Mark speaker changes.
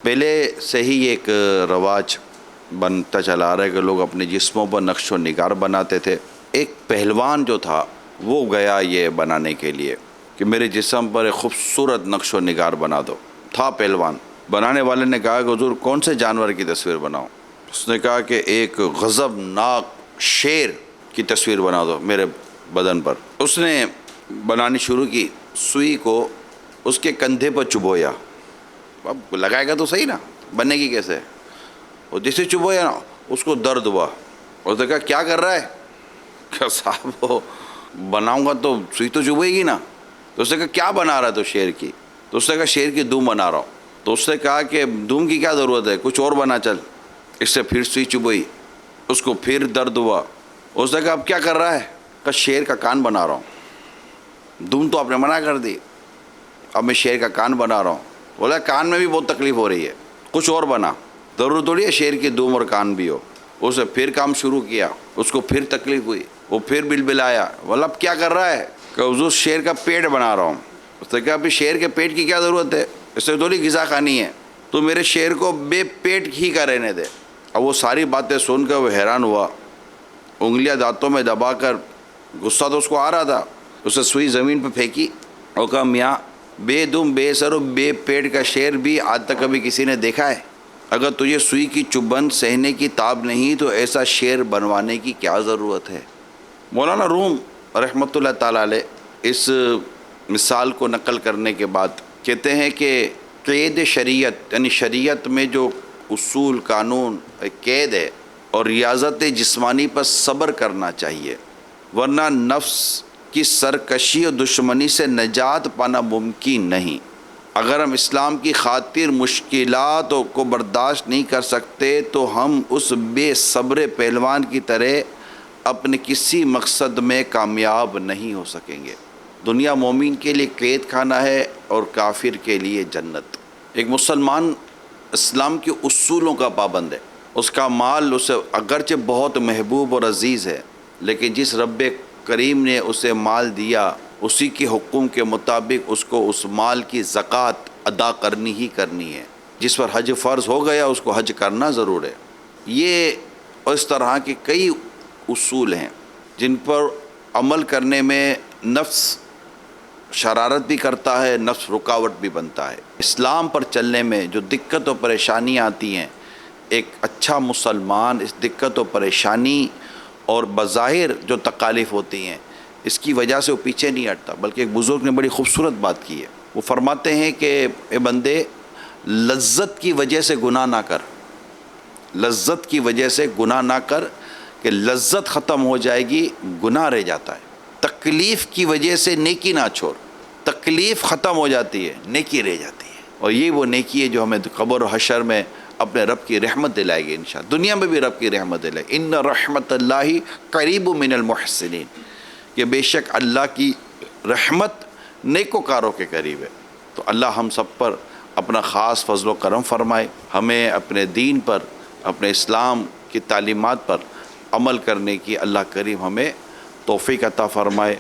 Speaker 1: پہلے سے ہی ایک رواج بنتا چلا رہا ہے کہ لوگ اپنے جسموں پر نقش و نگار بناتے تھے۔ ایک پہلوان جو تھا وہ گیا یہ بنانے کے لیے کہ میرے جسم پر ایک خوبصورت نقش و نگار بنا دو۔ تھا پہلوان، بنانے والے نے کہا کہ حضور کون سے جانور کی تصویر بناؤں؟ اس نے کہا کہ ایک غضبناک شیر کی تصویر بنا دو میرے بدن پر۔ اس نے بنانی شروع کی، سوئی کو اس کے کندھے پر چبویا۔ اب لگائے گا تو صحیح نا، بنے گی کیسے؟ اور جسے چبویا نا اس کو درد ہوا۔ اس نے کہا کیا کر رہا ہے؟ کہ صاحب وہ بناؤں گا تو سوئی تو چبھے گی نا۔ تو اس نے کہا کیا بنا رہا ہے تو شیر کی؟ تو اس نے کہا شیر کی دم بنا رہا ہوں۔ تو اس نے کہا کہ دم کی کیا ضرورت ہے، کچھ اور بنا چل۔ اس سے پھر سوئی چبھئی، اس کو پھر درد ہوا۔ اس نے کہا اب کیا کر رہا ہے؟ کہ شیر کا کان بنا رہا ہوں۔ دم تو آپ نے منع کر دی، اب میں شیر کا کان بنا رہا ہوں۔ بولا کان میں بھی بہت تکلیف ہو رہی ہے، کچھ اور بنا، ضرور تھوڑی ہے شیر کی دم اور کان بھی ہو۔ اس نے پھر کام شروع کیا، اس کو پھر تکلیف ہوئی، وہ پھر بلبلایا۔ بولا اب کیا کر رہا ہے؟ کہ حضور شیر کا پیٹ بنا رہا ہوں۔ اس نے کہا ابھی شیر کے پیٹ کی کیا ضرورت ہے، اس سے تھوڑی غذا کھانی ہے، تو میرے شیر کو بے پیٹ ہی کا رہنے دے۔ اب وہ ساری باتیں سن کر وہ حیران ہوا، انگلیاں دانتوں میں دبا کر، غصہ تو اس کو آ رہا تھا، اس نے سوئی زمین پہ پھینکی اور کہا میاں بے دم بے سر و بے پیٹ کا شیر بھی آج تک کبھی کسی نے دیکھا ہے؟ اگر تجھے سوئی کی چبھن سہنے کی تاب نہیں تو ایسا شیر بنوانے کی کیا ضرورت ہے؟ مولانا روم رحمۃ اللہ تعالیٰ علیہ اس مثال کو نقل کرنے کے بعد کہتے ہیں کہ قید شریعت یعنی شریعت میں جو اصول قانون قید ہے، اور ریاضت جسمانی پر صبر کرنا چاہیے، ورنہ نفس کی سرکشی اور دشمنی سے نجات پانا ممکن نہیں۔ اگر ہم اسلام کی خاطر مشکلات کو برداشت نہیں کر سکتے تو ہم اس بے صبر پہلوان کی طرح اپنے کسی مقصد میں کامیاب نہیں ہو سکیں گے۔ دنیا مومن کے لیے قید خانہ ہے اور کافر کے لیے جنت۔ ایک مسلمان اسلام کے اصولوں کا پابند ہے، اس کا مال اسے اگرچہ بہت محبوب اور عزیز ہے، لیکن جس رب کریم نے اسے مال دیا اسی کے حکم کے مطابق اس کو اس مال کی زکوٰۃ ادا کرنی ہی کرنی ہے۔ جس پر حج فرض ہو گیا اس کو حج کرنا ضرور ہے۔ یہ اور اس طرح کے کئی اصول ہیں جن پر عمل کرنے میں نفس شرارت بھی کرتا ہے، نفس رکاوٹ بھی بنتا ہے۔ اسلام پر چلنے میں جو دقت و پریشانیاں آتی ہیں، ایک اچھا مسلمان اس دقت و پریشانی اور بظاہر جو تکالیف ہوتی ہیں اس کی وجہ سے وہ پیچھے نہیں ہٹتا، بلکہ ایک بزرگ نے بڑی خوبصورت بات کی ہے۔ وہ فرماتے ہیں کہ اے بندے لذت کی وجہ سے گناہ نہ کر، لذت کی وجہ سے گناہ نہ کر کہ لذت ختم ہو جائے گی، گناہ رہ جاتا ہے۔ تکلیف کی وجہ سے نیکی نہ چھوڑ، تکلیف ختم ہو جاتی ہے، نیکی رہ جاتی ہے، اور یہ وہ نیکی ہے جو ہمیں قبر و حشر میں اپنے رب کی رحمت دلائے گی انشاءاللہ، دنیا میں بھی رب کی رحمت دلائے گی۔ ان رحمت اللہ قریب من المحسنین، کہ بے شک اللہ کی رحمت نیکوکاروں کے قریب ہے۔ تو اللہ ہم سب پر اپنا خاص فضل و کرم فرمائے، ہمیں اپنے دین پر، اپنے اسلام کی تعلیمات پر عمل کرنے کی اللہ کریم ہمیں توفیق عطا فرمائے۔